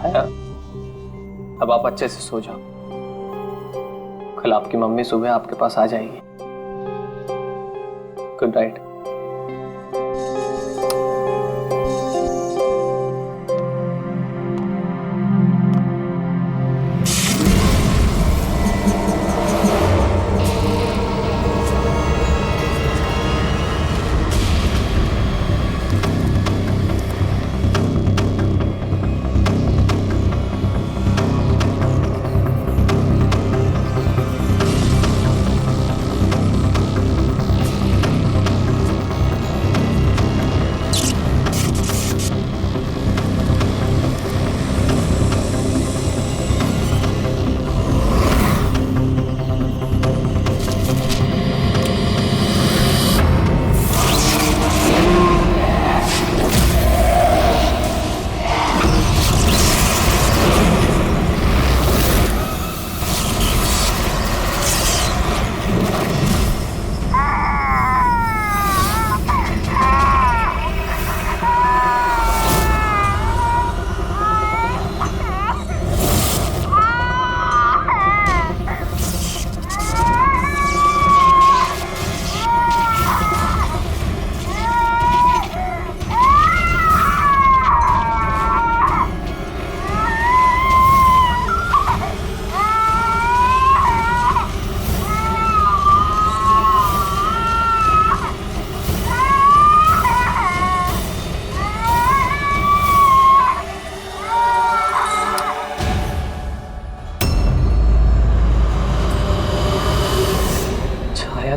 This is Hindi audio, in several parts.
छाया, अब आप अच्छे से सो जाओ। कल आपकी मम्मी सुबह आपके पास आ जाएगी। Good night.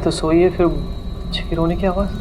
तो सोइए, फिर बच्चे की रोने की आवाज।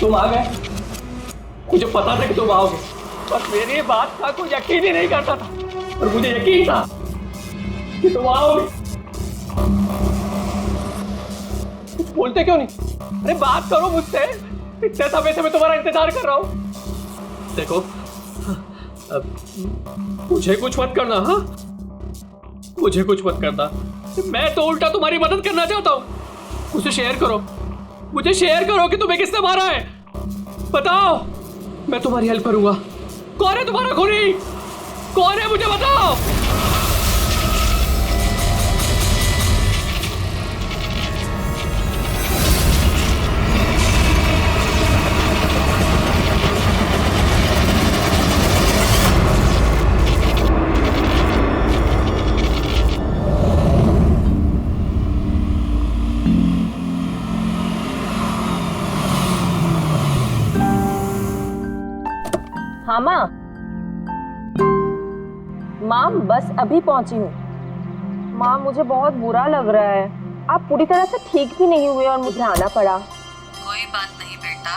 तुम आ गए, मुझे पता था कि तुम आओगे, बस मेरी बात का कोई यकीन ही नहीं करता था, और मुझे यकीन था कि तुम आओगे। कुछ बोलते क्यों नहीं? अरे बात करो मुझसे, इतने समय से मैं तुम्हारा इंतजार कर रहा हूं। देखो, मुझे कुछ मत करना। हाँ, मुझे कुछ मत करना, मैं तो उल्टा तुम्हारी मदद करना चाहता हूं। मुझे शेयर करो, मुझे शेयर करो कि तुम्हें किसने मारा है, बताओ, मैं तुम्हारी हेल्प करूंगा। कौन है तुम्हारा खूनी? कौन है, मुझे बताओ। हाँ माँ, माँ बस अभी पहुंची हूँ। माँ मुझे बहुत बुरा लग रहा है, आप पूरी तरह से ठीक भी नहीं हुए और मुझे आना पड़ा। कोई बात नहीं बेटा,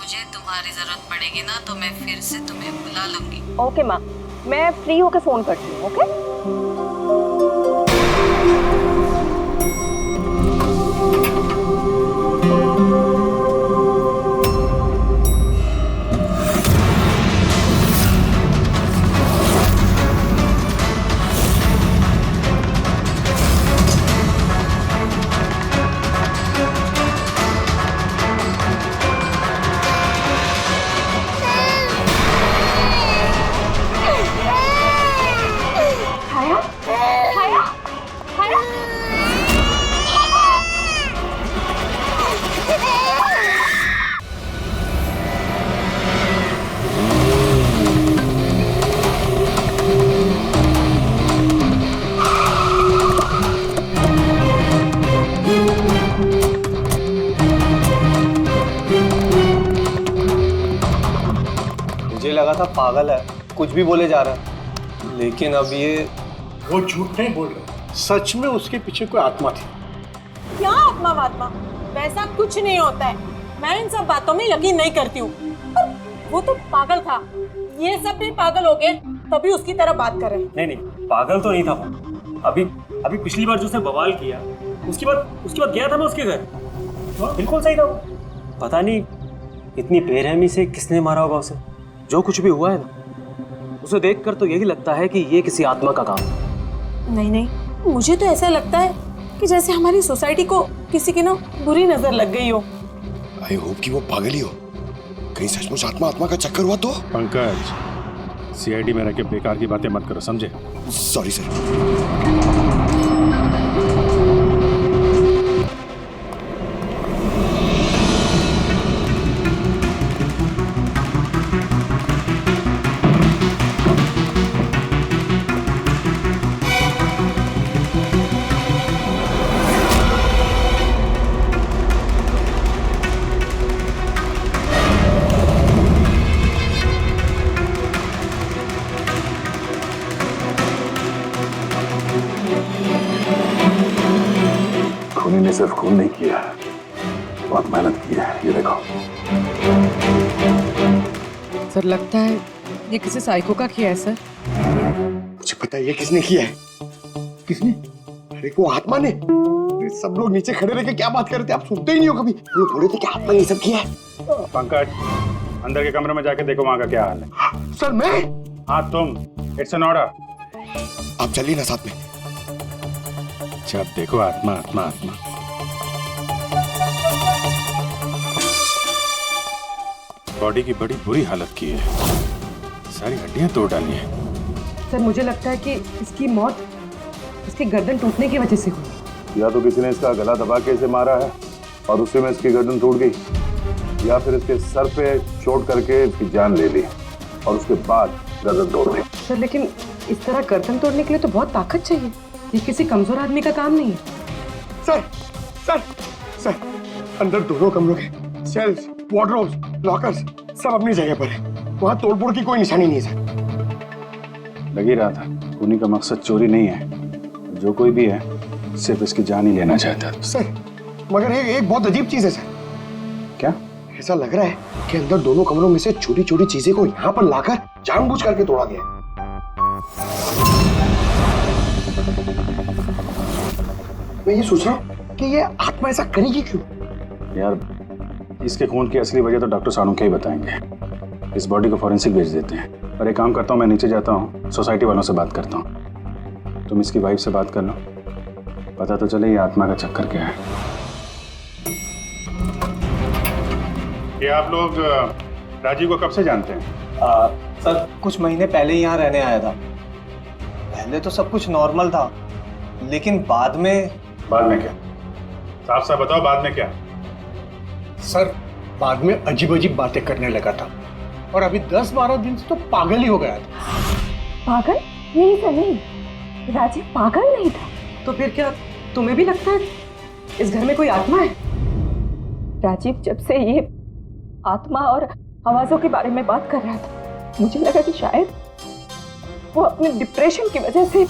मुझे तुम्हारी जरूरत पड़ेगी ना तो मैं फिर से तुम्हें बुला लूंगी। ओके माँ, मैं फ्री होके फोन करती हूँ। ओके। मुझे लगा था पागल है, कुछ भी बोले जा रहा है, लेकिन अब ये वो झूठ नहीं बोल रहे, सच में उसके पीछे कोई आत्मा थी। क्या आत्मा वात्मा, वैसा कुछ नहीं होता है। मैं इन सब बातों में यकीन नहीं करती हूँ। वो तो पागल था, ये सब भी पागल हो गए तभी उसकी तरह बात कर रहे हैं। नहीं नहीं, पागल तो नहीं था वो। अभी पिछली बार जो उसने बवाल किया, उसके बाद गया था मैं उसके घर, बिल्कुल सही था वो। पता नहीं इतनी बेरहमी से किसने मारा होगा उसे। जो कुछ भी हुआ है ना, उसे देखकर तो यही लगता है कि ये किसी आत्मा का काम है। नहीं, मुझे तो ऐसा लगता है कि जैसे हमारी सोसाइटी को किसी की ना बुरी नजर लग गई हो। आई होप कि वो पागल ही हो, कहीं सचमुच आत्मा का चक्कर हुआ तो। पंकज, सीआईडी में रह के बेकार की बातें मत करो, समझे? Sorry sir. खूनी ने सिर्फ खून नहीं किया, बहुत मेहनत की है, ये देखो। सर लगता है ये किसी साइको का किया है सर। मुझे पता है ये किसने किया है। किसने? अरे को आत्मा ने। सब लोग नीचे खड़े रह के क्या बात कर रहे थे, आप सुनते ही नहीं हो कभी। लोग बोले थे कि आत्मा ने ये सब किया है। पंकज, अंदर के कमरे में जाके देखो वहां का क्या हाल है। सर मैं? हाँ तुम, इट्स एन ऑर्डर। आप चलिए ना साथ में। जब देखो आत्मा आत्मा आत्मा। बॉडी की बड़ी बुरी हालत की है, सारी हड्डियां तोड़ डाली हैं। सर मुझे लगता है कि इसकी मौत इसकी गर्दन टूटने की वजह से हुई। या तो किसी ने इसका गला दबा के इसे मारा है और उसी में इसकी गर्दन टूट गई, या फिर इसके सर पे चोट करके इसकी जान ले ली और उसके बाद गर्दन तोड़ दी। सर लेकिन इस तरह गर्दन तोड़ने के लिए तो बहुत ताकत चाहिए, ये किसी कमजोर आदमी का काम नहीं है। सर सर सर, अंदर दोनों कमरों के सेल्स, वार्डरोब्स, लॉकर्स सब अपनी जगह पर है। वहाँ तोड़फोड़ की कोई निशानी नहीं है सर। लग ही रहा था, खूनी का मकसद चोरी नहीं है, जो कोई भी है सिर्फ इसकी जान ही लेना चाहता है। सर मगर एक बहुत अजीब चीज है सर। क्या? ऐसा लग रहा है कि अंदर दोनों कमरों में से छोटी छोटी चीजें को यहाँ पर लाकर जानबूझ करके तोड़ा गया। मैं ये सोच रहा हूँ कि ये आत्मा ऐसा करेगी क्यों? यार इसके खून की असली वजह तो डॉक्टर साणुखे ही बताएंगे। इस बॉडी को फॉरेंसिक भेज देते हैं। और एक काम करता हूँ, मैं नीचे जाता हूँ, सोसाइटी वालों से बात करता हूँ। तुम इसकी वाइफ से बात कर लो, पता तो चले ये आत्मा का चक्कर क्या है। ये आप लोग राजीव को कब से जानते हैं? सर कुछ महीने पहले ही यहाँ रहने आया था। पहले तो सब कुछ नॉर्मल था, लेकिन बाद में क्या? साफ साफ बताओ, बाद में क्या? सर बाद में अजीब अजीब बातें करने लगा था और अभी 10-12 दिन से तो पागल ही हो गया था। पागल नहीं था, नहीं, राजीव पागल नहीं था। तो फिर क्या तुम्हें भी लगता है इस घर में कोई आत्मा है? राजीव जब से ये आत्मा और आवाजों के बारे में बात कर रहा था, मुझे लगा कि शायद वो अपने डिप्रेशन की वजह से।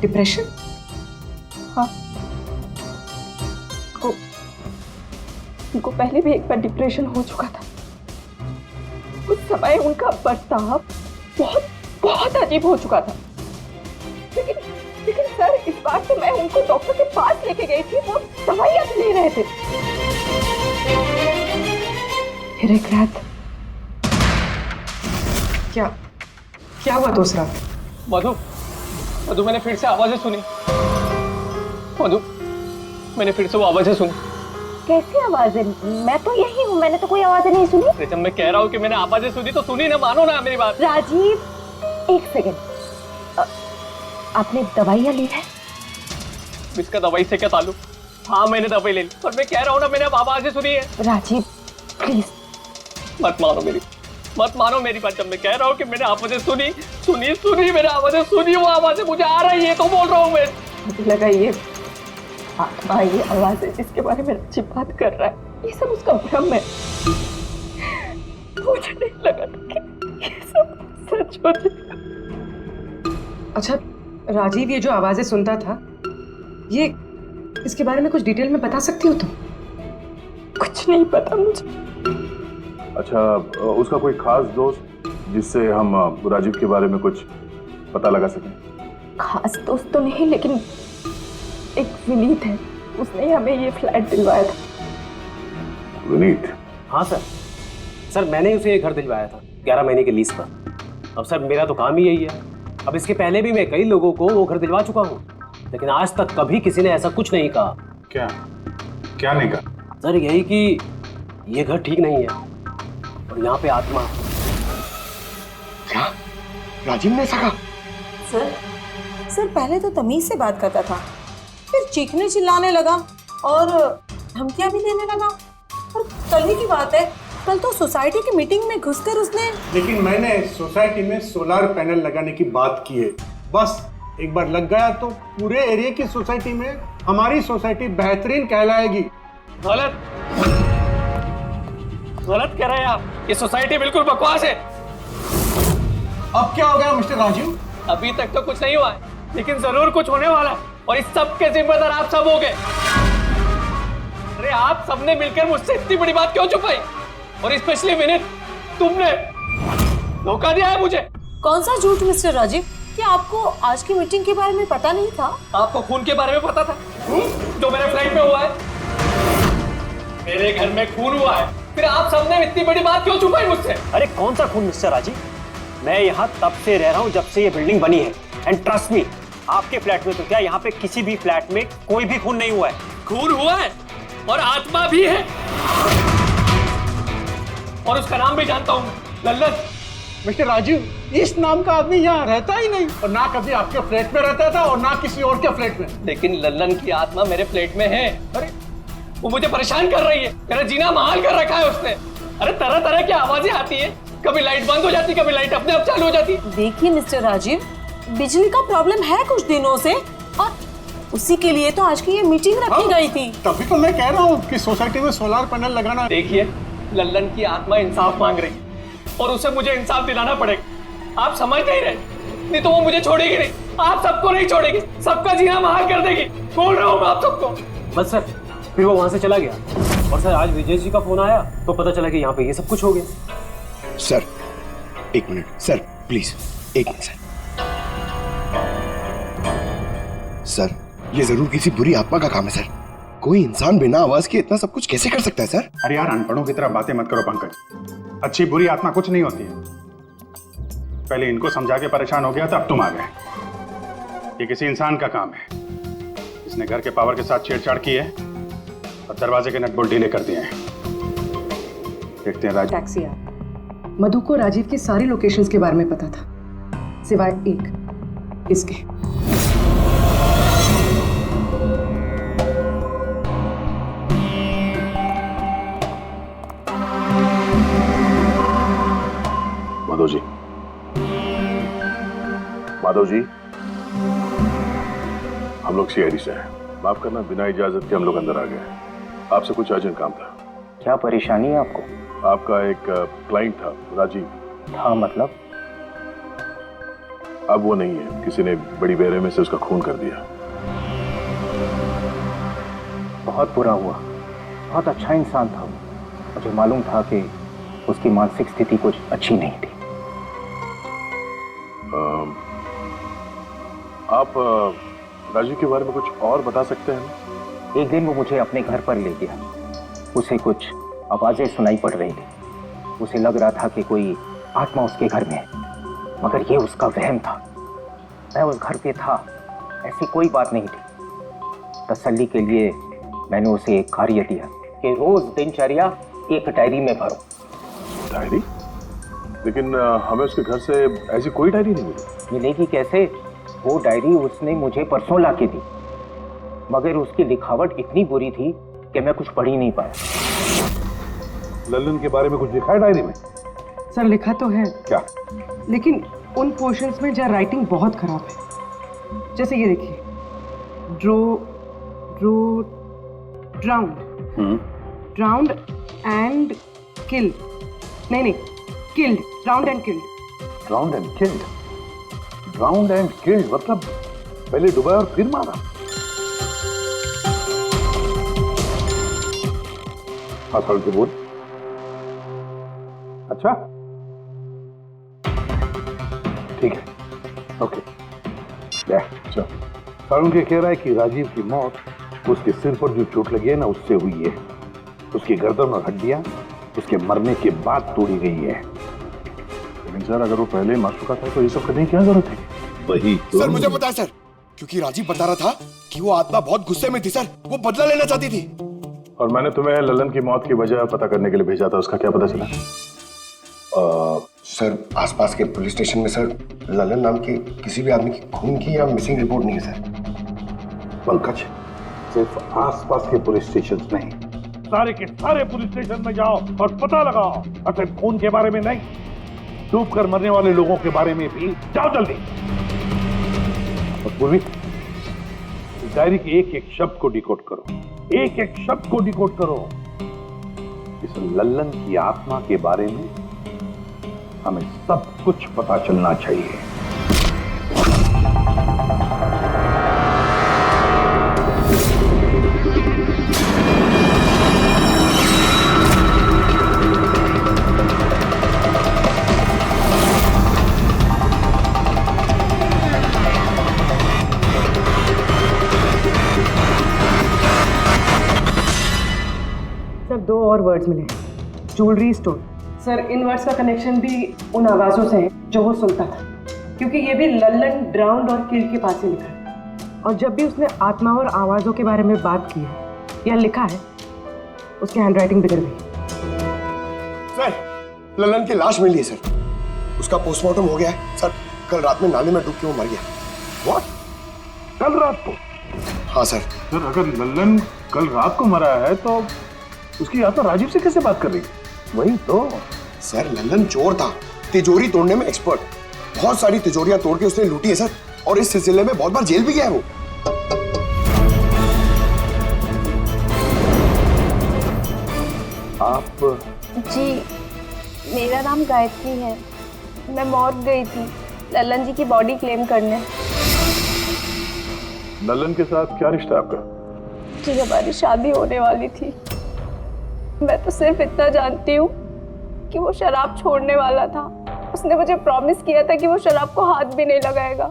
डिप्रेशन? हाँ, उनको पहले भी एक बार डिप्रेशन हो चुका था। उस समय उनका बर्ताव बहुत बहुत अजीब हो चुका था। लेकिन सर इस बार तो मैं उनको डॉक्टर के पास लेके गई थी, वो दवाइयां ले रहे थे। फिर एक रात क्या हुआ दूसरा? मधु मैंने फिर से आवाजें सुनी। मैंने फिर से वो आवाजें सुनी। कैसी आवाजें? मैं तो यही हूँ, मैंने तो कोई आवाजें नहीं सुनी। जब मैं कह रहा हूँ कि मैंने आवाजें सुनी तो सुनी ना, मानो ना मेरी बात। राजीव एक सेकंड, आपने दवाइयाँ ली है? इसका दवाई से क्या ताल्लुक? हाँ मैंने दवाई ले ली, पर मैं कह रहा हूँ ना मैंने अब आवाजें सुनी है। राजीव प्लीज मत मानो मेरी बात। जब मैं कह रहा हूँ कि मैंने आवाजें सुनी मैंने आवाजें सुनी, वो आवाजें मुझे आ रही है तो बोल रहा हूँ मैं। मुझे लगा ये आत्मा, ये आवाजें जिसके बारे में राजीव बात कर रहा है, ये सब उसका भ्रम है। मुझे नहीं लगा था छोड़ दे। अच्छा राजीव, ये जो आवाजें सुनता था, ये इसके बारे में कुछ डिटेल में बता सकती हो तुम? कुछ नहीं पता मुझे। अच्छा, उसका कोई खास दोस्त जिससे हम राजीव के बारे में कुछ पता लगा सकें? खास दोस्त तो नहीं, लेकिन एक विनीत है, उसने हमें ये फ्लैट दिलवाया था। विनीत? हाँ सर, मैंने उसे ये घर दिलवाया था 11 महीने के लीज पर। अब सर मेरा तो काम ही यही है। अब इसके पहले भी मैं कई लोगों को वो घर दिलवा चुका हूँ, लेकिन आज तक कभी किसी ने ऐसा कुछ नहीं कहा। क्या नहीं कहा? सर यही कि ये घर ठीक नहीं है और यहाँ पे आत्मा। क्या राजीव ने ऐसा कहा? सर पहले तो तमीज से बात करता था, फिर चीखने चिल्लाने लगा और धमकियां भी देने लगा। और कल ही की बात है, कल तो सोसाइटी की मीटिंग में घुसकर उसने। लेकिन मैंने सोसाइटी में सोलर पैनल लगाने की बात की है। बस एक बार लग गया तो पूरे एरिया की सोसाइटी में हमारी सोसाइटी बेहतरीन कहलाएगी। गलत कह रहे हैं आप। ये सोसाइटी बिल्कुल बकवास है। अब क्या हो गया मिस्टर राजीव? अभी तक तो कुछ नहीं हुआ है, लेकिन जरूर कुछ होने वाला है, और इस सब के जिम्मेदार आप सब हो गए। अरे आप सबने मिलकर मुझसे इतनी बड़ी बात क्यों छुपाई? और स्पेशली विनीत, तुमने धोखा दिया है मुझे। कौन सा झूठ मिस्टर राजीव? क्या आपको आज की मीटिंग के बारे में पता नहीं था? आपको खून के बारे में पता था जो मेरे फ्लाइट में हुआ है? मेरे घर में खून हुआ है, फिर आप सबने इतनी बड़ी बात क्यों छुपाई मुझसे? अरे कौन सा खून मिस्टर राजीव? मैं यहाँ तब से रह रहा हूँ जब से ये बिल्डिंग बनी है, एंड ट्रस्ट मी, आपके फ्लैट में तो क्या, यहाँ पे किसी भी फ्लैट में कोई भी खून नहीं हुआ है। खून हुआ है और आत्मा भी है, और उसका नाम भी जानता हूँ, लल्लन। मिस्टर राजीव, इस नाम का आदमी यहाँ रहता ही नहीं, और ना कभी आपके फ्लैट में रहता था और ना किसी और के फ्लैट में। लेकिन लल्लन की आत्मा मेरे फ्लैट में है। अरे वो मुझे परेशान कर रही है, मेरा जीना महाल कर रखा है उसने। अरे तरह तरह की आवाजें आती है, कभी लाइट बंद हो जाती, कभी लाइट अपने आप चालू हो जाती। देखिए मिस्टर राजीव, बिजली का प्रॉब्लम है कुछ दिनों से, और उसी के लिए तो आज की ये मीटिंग रखी गई थी। तभी तो मैं कह रहा हूँ कि सोसाइटी में सोलर पैनल लगाना। देखिए, लल्लन की आत्मा इंसाफ मांग रही है और उसे मुझे इंसाफ दिलाना पड़ेगा। आप समझ नहीं रहे, नहीं तो वो मुझे छोड़ेगी नहीं, आप सबको नहीं छोड़ेगी, सबका जीना महाल कर देगी। बोल रहा हूँ मैं आप सबको। बस सर, फिर वो वहां से चला गया, और सर आज विजय जी का फोन आया तो पता चला कि यहाँ पे ये सब कुछ हो गया। सर एक मिनट सर, प्लीज एक मिनट सर, ये जरूर किसी बुरी आत्मा का काम है सर। कोई इंसान बिना आवाज के इतना सब कुछ कैसे कर सकता है सर? अरे यार, अनपढ़ों की तरह बातें मत करो पंकज। अच्छी बुरी आत्मा कुछ नहीं होती है। पहले इनको समझा के परेशान हो गया था, अब तुम आ गए। ये किसी इंसान का काम है। इसने घर के पावर के साथ छेड़छाड़ की है और दरवाजे के नट बोल्ट ढीले कर दिए हैं। देखते हैं राज। टैक्सी आ। मधु को राजीव की सारी लोकेशंस के बारे में पता था, सिवाय एक, इसके। माधव जी, हम लोग सीआईडी से हैं। माफ करना, बिना इजाजत के हम लोग अंदर आ गए। आपसे कुछ अर्जेंट काम था। क्या परेशानी है आपको? आपका एक क्लाइंट था, राजीव। हाँ मतलब? अब वो नहीं है, किसी ने बड़ी बेरहमी से उसका खून कर दिया। बहुत बुरा हुआ। बहुत अच्छा इंसान था। मुझे मालूम था कि उसकी मानसिक स्थिति कुछ अच्छी नहीं थी। आप राजीव के बारे में कुछ और बता सकते हैं? एक दिन वो मुझे अपने घर पर ले गया। उसे कुछ आवाजें सुनाई पड़ रही थी। उसे लग रहा था कि कोई आत्मा उसके घर में है, मगर ये उसका वहम था। मैं उस घर पे था, ऐसी कोई बात नहीं थी। तसल्ली के लिए मैंने उसे एक कार्य दिया कि रोज दिनचर्या एक डायरी में भरो। डायरी? लेकिन हमें उसके घर से ऐसी कोई डायरी नहीं मिली। मिलेगी कैसे? वो डायरी उसने मुझे परसों ला के दी, मगर उसकी लिखावट इतनी बुरी थी कि मैं कुछ पढ़ ही नहीं पाया। लल्लन के बारे में कुछ लिखा है डायरी में? सर लिखा तो है। क्या? लेकिन उन पोर्शंस में जहाँ राइटिंग बहुत खराब है। जैसे ये देखिए, ड्राउंड एंड किल, नहीं killed, drowned and killed, drowned and killed. Drowned and killed मतलब पहले डुबाया और फिर मारा। हाँ सारुण के बोल। अच्छा ठीक है, ओके। सारुण के कह रहा है कि राजीव की मौत उसके सिर पर जो चोट लगी है ना उससे हुई है। उसकी गर्दन और हड्डियां उसके मरने के बाद तोड़ी गई है। लेकिन सर अगर वो पहले ही मर चुका था तो ये सब करने की क्या जरूरत है? वही तो। सर मुझे पता है सर, क्योंकि राजीव बता रहा था कि वो आत्मा बहुत गुस्से में थी सर, वो बदला लेना चाहती थी। और मैंने तुम्हें ललन की मौत की वजह पता करने के लिए भेजा था, उसका क्या पता चला? सर आसपास के पुलिस स्टेशन में सर ललन नाम के किसी भी आदमी की खून की या मिसिंग रिपोर्ट नहीं है सर। पंकज, सिर्फ आसपास के पुलिस स्टेशन नहीं, सारे के सारे पुलिस स्टेशन में जाओ और पता लगाओ। सिर्फ खून के बारे में नहीं, डूब कर मरने वाले लोगों के बारे में भी जाओ जल्दी। और पूर्वी, इस डायरी के एक एक शब्द को डिकोड करो, एक एक शब्द को डिकोड करो। इस लल्लन की आत्मा के बारे में हमें सब कुछ पता चलना चाहिए। सर 2 और वर्ड्स मिले, ज्वेलरी स्टोर। सर इन वर्ड्स का कनेक्शन भी उन आवाज़ों से है जो वो सुनता था, क्योंकि ये भी लल्लन ड्राउंड और किल्ड के पास ही लिखा है। और जब भी उसने आत्मा और आवाज़ों के बारे में बात की है या लिखा है, उसकी हैंडराइटिंग बिगड़ गई। सर ललन की लाश मिली है सर, उसका पोस्टमार्टम हो गया है सर। कल रात में नाले में डूब के वो मर गया। व्हाट? कल रात को? हाँ सर। सर अगर लल्लन कल रात को मरा है तो उसकी आत्मा राजीव से कैसे बात कर रही? वही तो सर, लल्लन चोर था, तिजोरी तोड़ने में एक्सपर्ट। बहुत सारी तिजोरियां तोड़ के उसने लूटी है सर, और इस सिलसिले में बहुत बार जेल भी गया है वो। आप? जी मेरा नाम गायत्री है, मैं मौत गई थी लल्लन जी की बॉडी क्लेम करने। ललन के साथ क्या रिश्ता आपका? जी हमारी शादी होने वाली थी। मैं तो सिर्फ इतना जानती हूँ कि वो शराब छोड़ने वाला था। उसने मुझे प्रॉमिस किया था कि वो शराब को हाथ भी नहीं लगाएगा।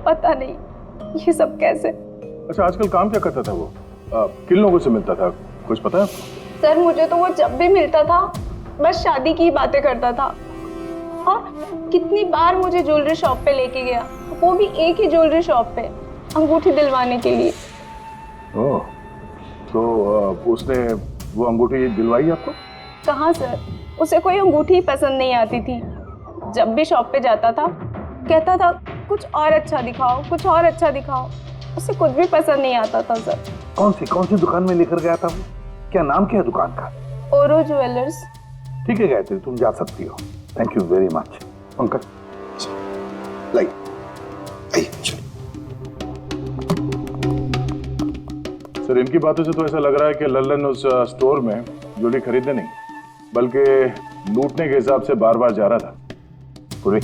पता नहीं ये सब कैसे। अच्छा आजकल काम क्या करता था वो? किन लोगों से मिलता था, कुछ पता है आपको? सर मुझे तो वो जब भी मिलता था बस शादी की बातें करता था, और कितनी बार मुझे ज्वेलरी शॉप पे लेके गया, वो भी एक ही ज्वेलरी शॉप पे, अंगूठी दिलवाने के लिए। ओह, तो उसने वो अंगूठी दिलवाई आपको? कहाँ सर, उसे कोई अंगूठी पसंद नहीं आती थी। जब भी शॉप पे जाता था कहता था कुछ और अच्छा दिखाओ, कुछ और अच्छा दिखाओ। उसे कुछ भी पसंद नहीं आता था सर। कौन सी दुकान में लेकर गया था वो? क्या नाम क्या है दुकान का? ओरो ज्वेलर्स। ठीक है गायत्री, तुम जा सकती हो। Thank you very much. Pankaj like sir इनकी बातों से तो ऐसा लग रहा है कि लल्लन उस स्टोर में ज्वेलरी खरीदने नहीं बल्कि लूटने के हिसाब से बार बार जा रहा था। पूरी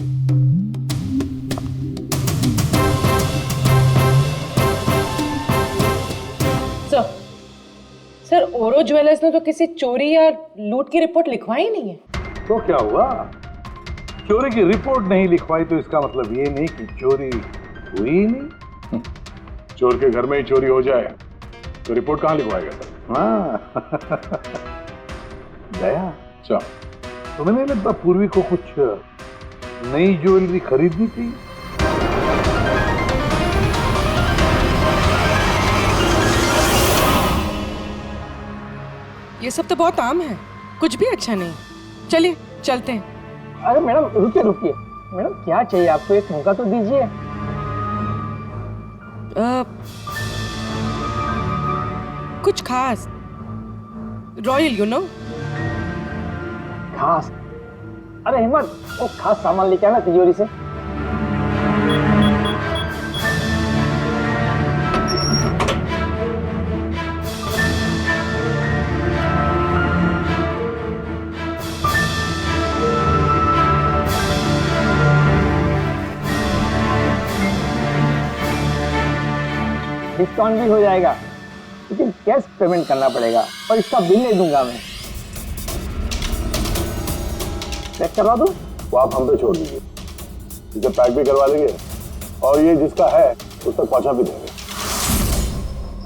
सर ओरो ज्वेलर्स ने तो किसी चोरी या लूट की रिपोर्ट लिखवाई नहीं है। तो क्या हुआ? चोरी की रिपोर्ट नहीं लिखवाई तो इसका मतलब ये नहीं कि चोरी हुई नहीं। चोर के घर में ही चोरी हो जाए तो रिपोर्ट कहाँ लिखवाएगा सर? हाँ दया, अच्छा तुम्हें नहीं लगता पूर्वी को कुछ नई ज्वेलरी खरीदनी थी? ये सब तो बहुत आम है, कुछ भी अच्छा नहीं। चलिए चलते हैं। अरे मैडम रुकिए रुकिए, मैडम क्या चाहिए आपको, एक मौका तो दीजिए। कुछ खास, रॉयल यू नो। खास? अरे हिम्मत, वो खास सामान लेके आना तिजोरी से। डिस्काउंट भी हो जाएगा, लेकिन कैश पेमेंट करना पड़ेगा और इसका बिल नहीं दूंगा मैं। चेक करवा दूं? वो आप हम पे छोड़ दीजिए, इसे पैक भी करवा देंगे और ये जिसका है उस तक पहुंचा भी देंगे।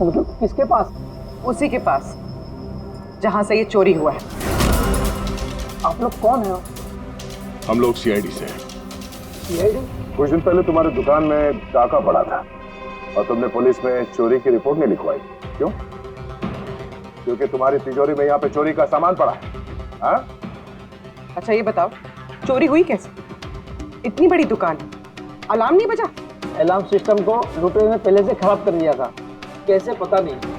मतलब किसके पास? उसी के पास जहां से ये चोरी हुआ है। आप लोग कौन है? हम लोग सीआईडी से हैं। सीआईडी? कुछ दिन पहले तुम्हारी दुकान में डाका पड़ा था और तुमने पुलिस में चोरी की रिपोर्ट नहीं लिखवाई, क्यों? क्योंकि तुम्हारी तिजोरी में यहाँ पे चोरी का सामान पड़ा है। हाँ? अच्छा ये बताओ, चोरी हुई कैसे? इतनी बड़ी दुकान, अलार्म नहीं बजा? अलार्म सिस्टम को लुटेरे ने पहले से खराब कर दिया था, कैसे पता नहीं।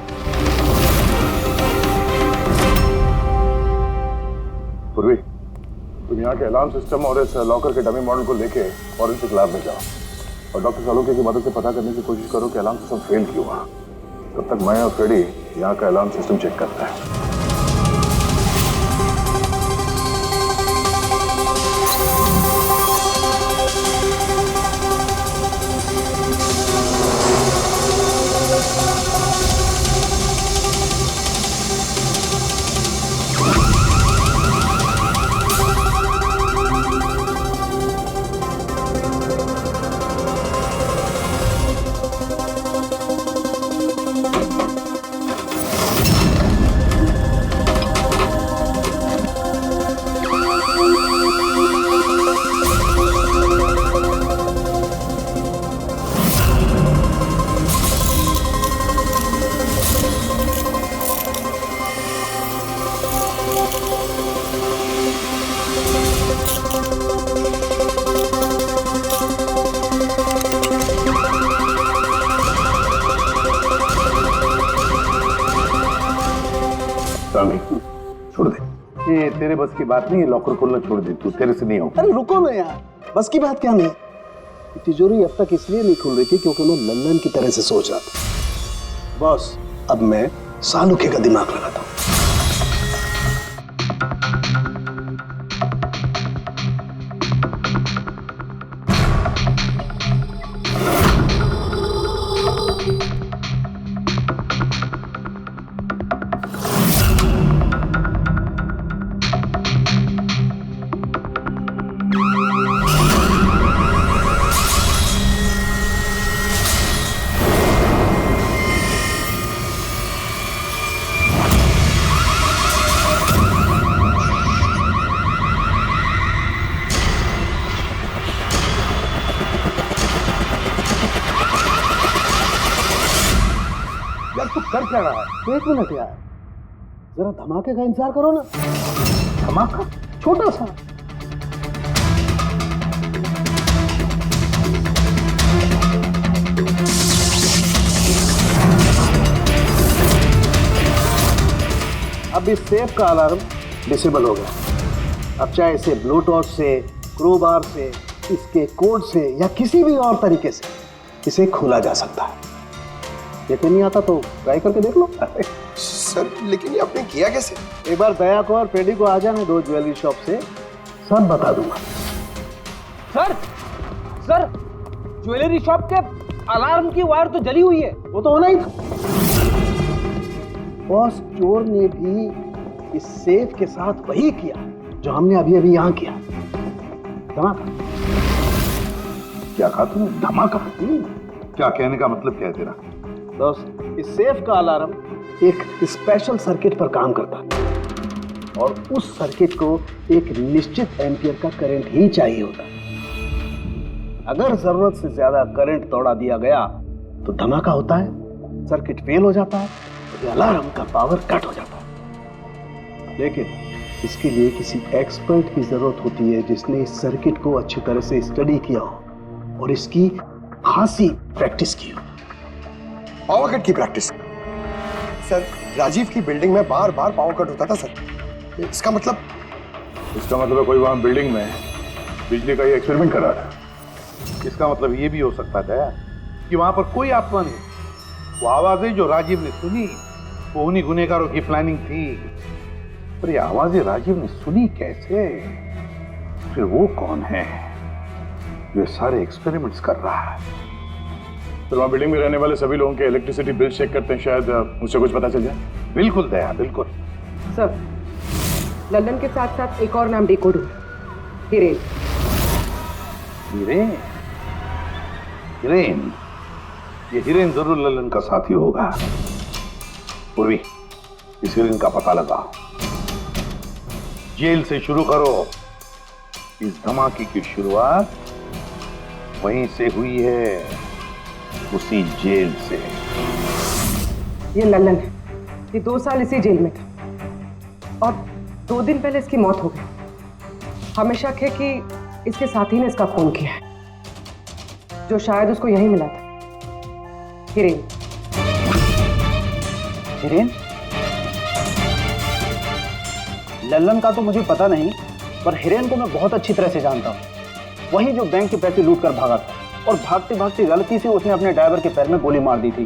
पूर्वी, तुम यहाँ के अलार्म सिस्टम और इस लॉकर के डमी मॉडल को लेके फॉरेंसिक लैब में जाओ और डॉक्टर सालुंके की मदद से पता करने की कोशिश करो कि अलार्म सिस्टम फेल क्यों हुआ। तब तक मैं और फ्रेडी यहाँ का अलार्म सिस्टम चेक करता है। छोड़ दे, ये तेरे बस की बात नहीं है, लॉकर खोलना छोड़ दे, तू तेरे से नहीं होगा। अरे रुको ना यार, बस की बात क्या नहीं। तिजोरी अब तक इसलिए नहीं खुल रही थी क्योंकि मैं लल्लन की तरह से सोच रहा था। बॉस, अब मैं सालुके का दिमाग लगाता हूँ। कर क्या रहा है? एक मिनट यार, जरा धमाके का इंतजार करो ना। धमाका? छोटा सा। अब इस सेफ का अलार्म डिसेबल हो गया। अब चाहे इसे ब्लूटूथ से, क्रोबार से, इसके कोड से या किसी भी और तरीके से इसे खोला जा सकता है। यकीन नहीं आता तो ट्राई करके देख लो। सर लेकिन ये आपने किया कैसे? एक बार दया को और पेडी को आ जाने दो ज्वेलरी शॉप से, सब बता दूंगा। सर ज्वेलरी शॉप के अलार्म की वायर तो जली हुई है। वो तो होना ही था। बॉस, चोर ने भी इस सेफ के साथ वही किया जो हमने अभी अभी यहां किया। धमाका। क्या कहा तुमने? धमाका? क्या कहने का मतलब क्या है तेरा? दोस्त, इस सेफ का अलार्म एक स्पेशल सर्किट पर काम करता है और उस सर्किट को एक निश्चित एम्पियर का करंट ही चाहिए होता है। अगर जरूरत से ज्यादा करंट तोड़ा दिया गया तो धमाका होता है, सर्किट फेल हो जाता है, तो अलार्म का पावर कट हो जाता है। लेकिन इसके लिए किसी एक्सपर्ट की जरूरत होती है जिसने इस सर्किट को अच्छी तरह से स्टडी किया हो और इसकी खासी प्रैक्टिस की हो। पावर कट की प्रैक्टिस? सर, राजीव की बिल्डिंग में बार बार पावर कट होता था सर। इसका मतलब है कोई वहां बिल्डिंग में बिजली का ये एक्सपेरिमेंट कर रहा था। इसका मतलब ये भी हो सकता था कि वहां पर कोई आत्मा नहीं। वो आवाजें जो राजीव ने सुनी वो उन्हीं गुनहगारों की प्लानिंग थी। पर ये आवाजें राजीव ने सुनी कैसे? फिर वो कौन है जो सारे एक्सपेरिमेंट्स कर रहा है? तो वहाँ बिल्डिंग में रहने वाले सभी लोगों के इलेक्ट्रिसिटी बिल चेक करते हैं, शायद मुझसे कुछ पता चल जाए। बिल्कुल दया, बिल्कुल। सर, लल्लन के साथ साथ एक और नाम डिकोड हुआ, हिरेन। हिरेन? हिरेन? ये हिरेन जरूर लल्लन का साथी होगा। पूर्वी, इस हिरेन का पता लगाओ, जेल से शुरू करो। इस धमाके की शुरुआत वहीं से हुई है, उसी जेल से। ये लल्लन है, ये 2 साल इसी जेल में था और 2 दिन पहले इसकी मौत हो गई। हमें शक है कि इसके साथी ने इसका खून किया है, जो शायद उसको यहीं मिला था। हिरेन। हिरेन? लल्लन का तो मुझे पता नहीं, पर हिरेन को मैं बहुत अच्छी तरह से जानता हूँ। वही जो बैंक के पैसे लूट कर भागा था और भागते भागते गलती से उसने अपने ड्राइवर के पैर में गोली मार दी थी।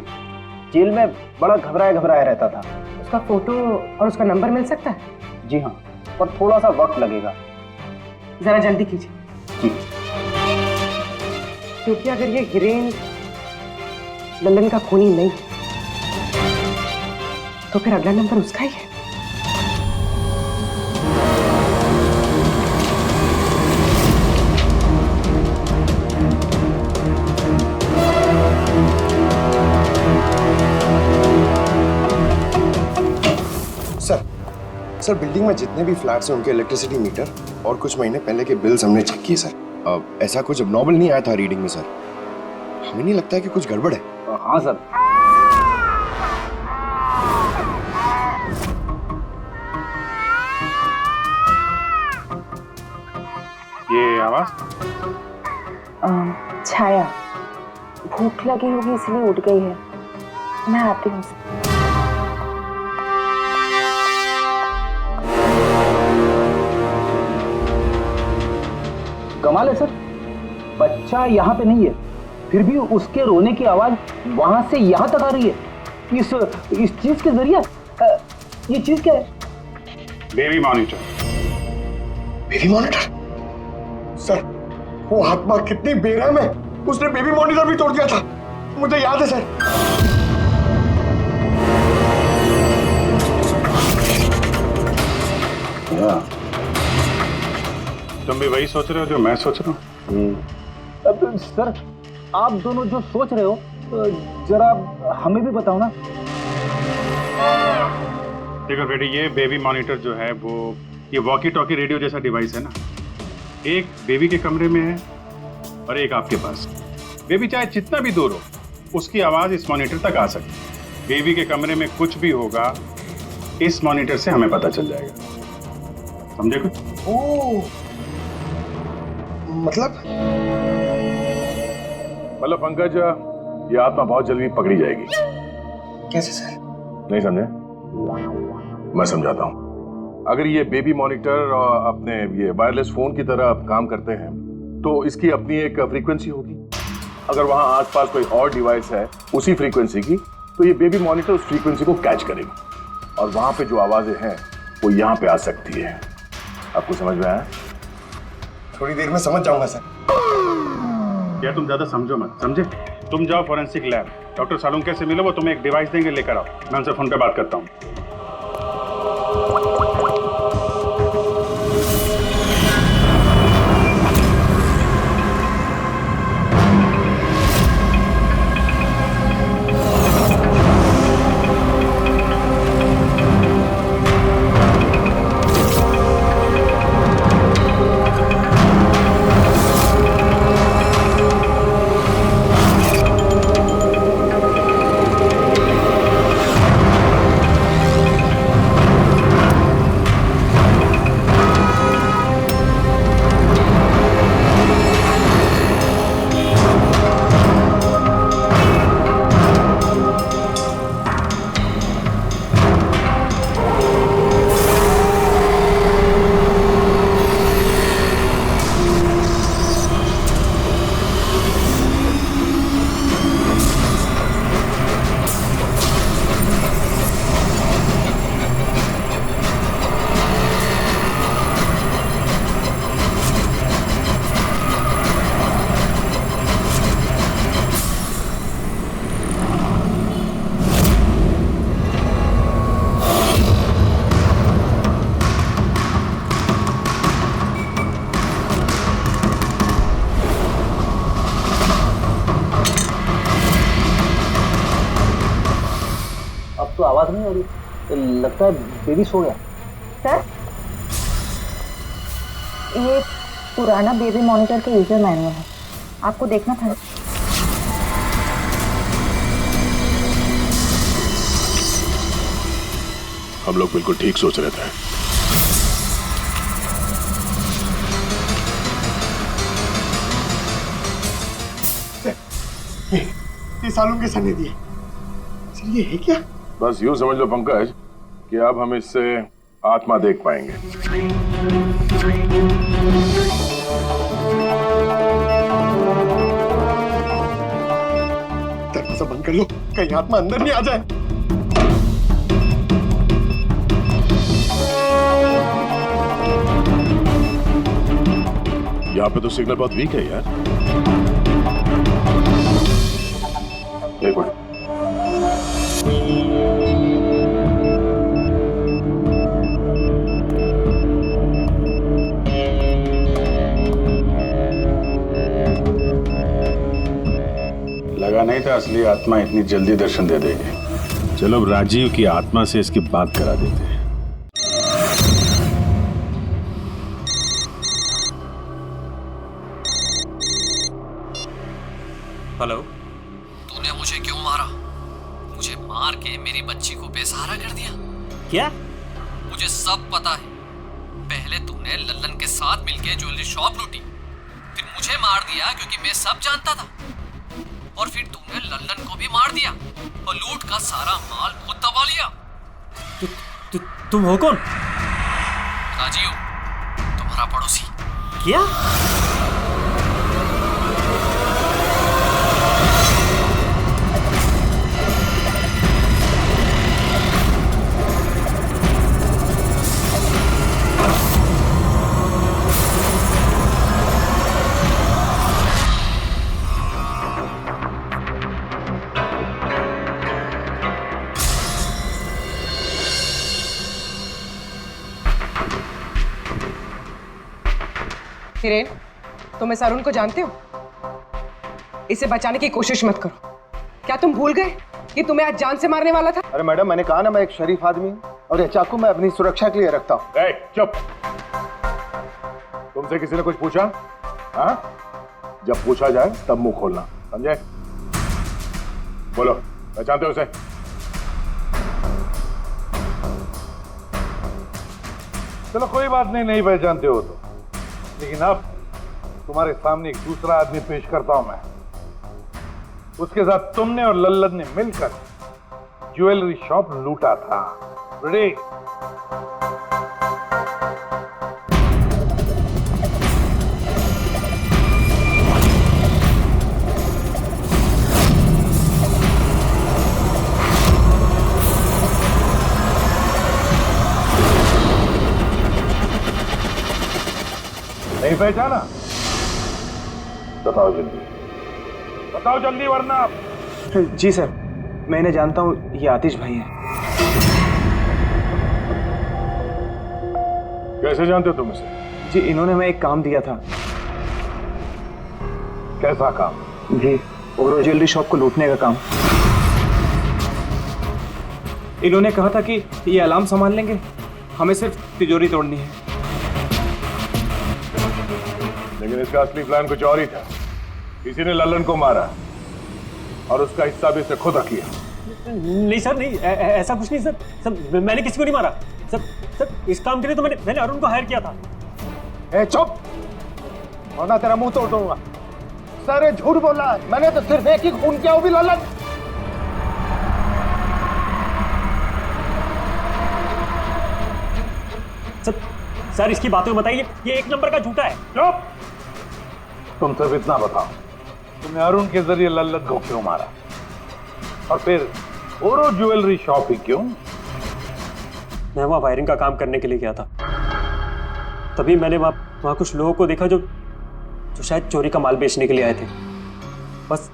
जेल में बड़ा घबराया घबराया रहता था। उसका फोटो और उसका नंबर मिल सकता है? जी हाँ, पर थोड़ा सा वक्त लगेगा। जरा जल्दी कीजिए। जी। क्योंकि अगर ये हिरेन लल्लन का खूनी नहीं तो फिर अगला नंबर उसका ही है। सर, बिल्डिंग में जितने भी फ्लैट्स हैं उनके इलेक्ट्रिसिटी मीटर और कुछ महीने पहले के बिल्स हमने चेक किए सर। ऐसा कुछ नॉर्मल नहीं आया था रीडिंग में सर। हमें नहीं लगता है कि कुछ गड़बड़ है। हाँ सर। ये आवाज? छाया, भूख लगी होगी इसलिए उठ गई है। मैं आती हूँ। कमाल है सर, बच्चा यहाँ पे नहीं है, फिर भी उसके रोने की आवाज वहां से यहाँ तक आ रही है। इस चीज के जरिए ये चीज क्या है? Baby monitor. Baby monitor? Sir, वो आत्मा कितनी बेरहम है, उसने बेबी मॉनिटर भी तोड़ दिया था, मुझे याद है सर। तुम भी वही सोच रहे हो जो मैं सोच रहा हूँ? सर, आप दोनों जो सोच रहे हो जरा हमें भी बताओ ना। देखो बेटी, ये बेबी मॉनिटर जो है वो ये वॉकी टॉकी रेडियो जैसा डिवाइस है ना। एक बेबी के कमरे में है और एक आपके पास। बेबी चाहे जितना भी दूर हो, उसकी आवाज इस मॉनिटर तक आ सकती है। बेबी के कमरे में कुछ भी होगा, इस मॉनिटर से हमें पता चल जाएगा। समझे कुछ? मतलब पंकज, ये आत्मा बहुत जल्दी पकड़ी जाएगी। कैसे सर? नहीं समझे? मैं समझाता हूँ। अगर ये बेबी मॉनिटर अपने ये वायरलेस फोन की तरह काम करते हैं तो इसकी अपनी एक फ्रीक्वेंसी होगी। अगर वहां आसपास कोई और डिवाइस है उसी फ्रीक्वेंसी की, तो ये बेबी मॉनिटर उस फ्रीक्वेंसी को कैच करेगी और वहां पे जो आवाजें हैं वो यहाँ पे आ सकती है। आपको समझ में आया? थोड़ी देर में समझ जाऊंगा सर। क्या तुम ज्यादा समझो मत, समझे? तुम जाओ फॉरेंसिक लैब, डॉक्टर सालुंके से मिलो, वो तुम्हें एक डिवाइस देंगे, लेकर आओ। मैं उनसे फोन पे बात करता हूँ। बात नहीं हो रही, लगता है बेबी सो गया। सर, ये पुराना बेबी मॉनिटर का यूजर मैनुअल है, आपको देखना था। हम लोग बिल्कुल ठीक सोच रहे थे। ये सालों के सने दिए सर, ये है क्या? बस यूं समझ लो पंकज कि अब हम इससे आत्मा देख पाएंगे। दरवाजा बंद कर लो, कहीं आत्मा अंदर नहीं आ जाए। यहाँ पे तो सिग्नल बहुत वीक है यार। एक मिनट। लगा नहीं था असली आत्मा इतनी जल्दी दर्शन दे देगी। चलो अब राजीव की आत्मा से इसकी बात करा देते हैं। हेलो। तूने मुझे क्यों मारा? मुझे मार के मेरी बच्ची को बेसहारा कर दिया। क्या? मुझे सब पता है। पहले तूने लल्लन के साथ मिलके ज्वेलरी शॉप लूटी, फिर मुझे मार दिया क्योंकि मैं सब जानता था, और फिर तूने लल्लन को भी मार दिया और लूट का सारा माल खुद दबा लिया। तुम हो कौन? राजीव, तुम्हारा पड़ोसी। क्या? हिरेन, तुम इस अरुण को जानते हो? इसे बचाने की कोशिश मत करो। क्या तुम भूल गए कि तुम्हें आज जान से मारने वाला था? अरे मैडम, मैंने कहा ना मैं एक शरीफ आदमी हूँ, और ये चाकू मैं अपनी सुरक्षा के लिए रखता हूँ। चुप। तुमसे किसी ने कुछ पूछा? हाँ? जब पूछा जाए तब मुंह खोलना, समझे? बोलो, पहचानते हो उसे? चलो कोई बात नहीं, नहीं पहचानते हो तो, लेकिन अब तुम्हारे सामने एक दूसरा आदमी पेश करता हूं मैं। उसके साथ तुमने और लल्लन ने मिलकर ज्वेलरी शॉप लूटा था। रेडी? नहीं पहचाना? बताओ जल्दी, बताओ जल्दी, वरना। जी सर, मैं इन्हें जानता हूँ, ये आतिश भाई हैं। कैसे जानते हो तुम इसे? जी, इन्होंने हमें एक काम दिया था। कैसा काम? जी, ओरो ज्वेलरी शॉप को लूटने का काम। इन्होंने कहा था कि ये अलार्म संभाल लेंगे, हमें सिर्फ तिजोरी तोड़नी है। लेकिन इसका असली प्लान कुछ और ही था। किसी ने लल्लन को मारा और उसका हिस्सा भी इसे खुद किया। नहीं सर, नहीं, ऐसा कुछ नहीं सर। सर, मैंने किसी को नहीं मारा। सर, इस काम के लिए तो मैंने अरुण को हायर किया था। ए चुप, वरना तेरा मुंह तोड़ दूंगा। सर, ये झूठ बोल रहा है। मैंने तो सिर्फ एक ही खून किया, वो भी लल्लन। सर, इसकी बातें बताइए, ये एक नंबर का झूठा है। चुप! तुम सिर्फ इतना बताओ, तुमने अरुण के जरिए लल्लन को क्यों मारा, और फिर ओरो ज्वेलरी शॉप ही क्यों? मैं वहाँ वायरिंग का काम करने के लिए गया था। तभी मैंने वहाँ कुछ लोगों को देखा जो शायद चोरी का माल बेचने के लिए आए थे। बस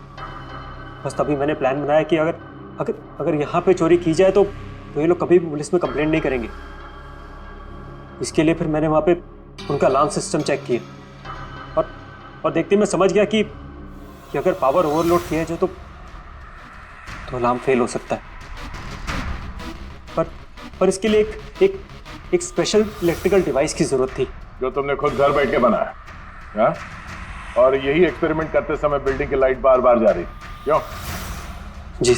तभी मैंने प्लान बनाया कि अगर यहाँ पे चोरी की जाए तो ये लोग कभी भी पुलिस में कंप्लेंट नहीं करेंगे। इसके लिए फिर मैंने वहाँ पे उनका अलार्म सिस्टम चेक किया, और देखते मैं समझ गया कि अगर पावर ओवरलोड किया जाए तो अलार्म फेल हो सकता है। पर इसके लिए एक स्पेशल इलेक्ट्रिकल डिवाइस की जरूरत थी जो तुमने खुद घर बैठ के बनाया, हाँ? और यही एक्सपेरिमेंट करते समय बिल्डिंग की लाइट बार बार जा रही, क्यों? जी।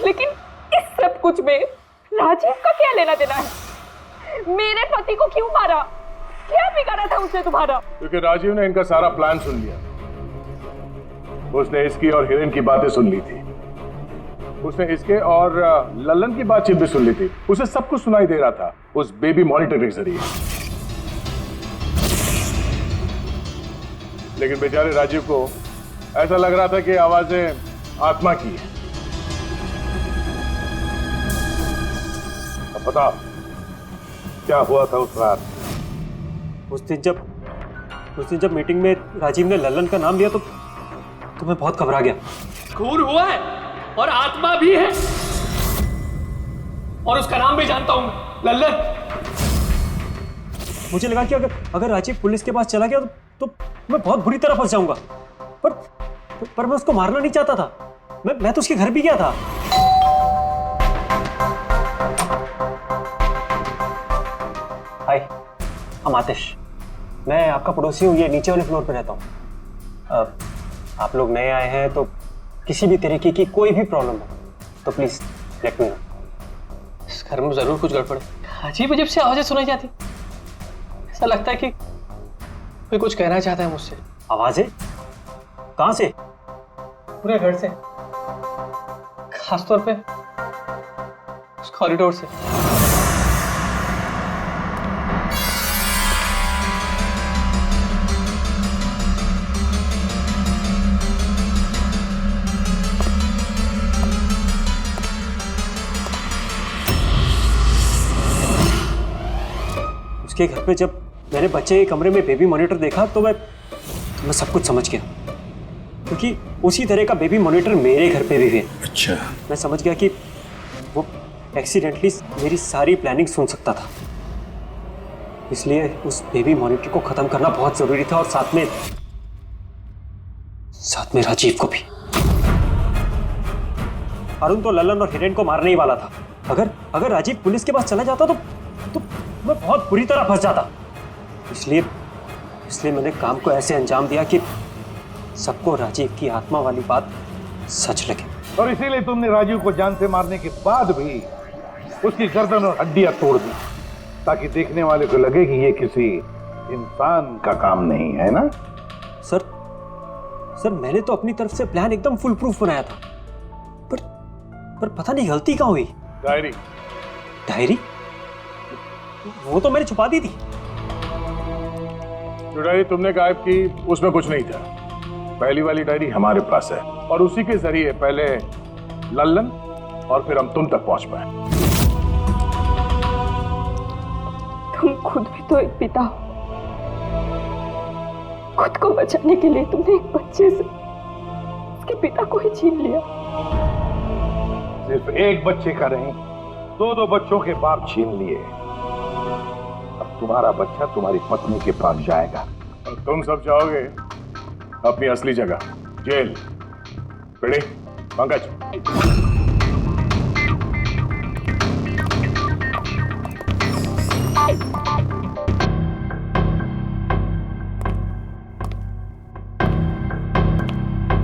लेकिन इस सब कुछ में राजीव का क्या लेना देना है? मेरे पति को क्यों मारा? क्या बिगाड़ा था उसने तुम्हारा? क्योंकि राजीव ने इनका सारा प्लान सुन लिया। उसने इसकी और हिरेन की बातें सुन ली थी। उसने इसके और लल्लन की बातचीत भी सुन ली थी। उसे सब कुछ सुनाई दे रहा था उस बेबी मॉनिटर के जरिए। लेकिन बेचारे राजीव को ऐसा लग रहा था कि आवाजें आत्मा की है। अब बताओ क्या हुआ था उस रात? उस दिन जब मीटिंग में राजीव ने लल्लन का नाम लिया तो मैं बहुत घबरा गया। खून हुआ है और आत्मा भी है, और उसका नाम भी जानता हूं, लल्लन। मुझे लगा कि अगर राजीव पुलिस के पास चला गया तो मैं बहुत बुरी तरह फंस जाऊंगा। पर मैं उसको मारना नहीं चाहता था। मैं तो उसके घर भी गया था। हाय, हम आतिश। मैं आपका पड़ोसी हूँ, ये नीचे वाले फ्लोर पे रहता हूँ। आप लोग नए आए हैं तो किसी भी तरीके की कोई भी प्रॉब्लम हो तो प्लीज लेट मी नो। इस घर में जरूर कुछ गड़बड़ है। अजीब अजीब से आवाजें सुनाई जाती, ऐसा लगता है कि कोई कुछ कहना चाहता है मुझसे। आवाजें? कहां से? पूरे घर से, खासतौर पे उस कॉरिडोर से। उसके घर पे जब मैंने बच्चे के कमरे में बेबी मॉनिटर देखा तो मैं सब कुछ समझ गया, क्योंकि उसी तरह का बेबी मॉनिटर मेरे घर पे भी है। अच्छा। मैं समझ गया कि वो एक्सीडेंटली मेरी सारी प्लानिंग सुन सकता था, इसलिए उस बेबी मॉनिटर को खत्म करना बहुत जरूरी था, और साथ में राजीव को भी। अरुण तो लल्लन और हिरेन को मारने ही वाला था। अगर राजीव पुलिस के पास चला जाता तो मैं बहुत बुरी तरह फंस जाता। इसलिए मैंने काम को ऐसे अंजाम दिया कि सबको राजीव की आत्मा वाली बात सच लगे। और इसीलिए तुमने राजीव को जान से मारने के बाद भी उसकी गर्दन और हड्डियां तोड़ दी, ताकि देखने वाले को लगे कि ये किसी इंसान का काम नहीं है ना? सर मैंने तो अपनी तरफ से प्लान एकदम फुल प्रूफ बनाया था, पर पता नहीं गलती कहाँ हुई। डायरी? वो तो मैंने छुपा दी थी। जो डायरी तुमने गायब की उसमें कुछ नहीं था। पहली वाली डायरी हमारे पास है, और उसी के जरिए पहले लल्लन और फिर हम तुम तक पहुंच पाए। तुम खुद भी तो एक पिता हो। खुद को बचाने के लिए तुमने एक बच्चे से उसके पिता को ही छीन लिया। सिर्फ एक बच्चे का नहीं, दो बच्चों के बाप छीन लिए। अब तुम्हारा बच्चा तुम्हारी पत्नी के पास जाएगा और तुम सब जाओगे अपनी असली जगह, जेल। पंकज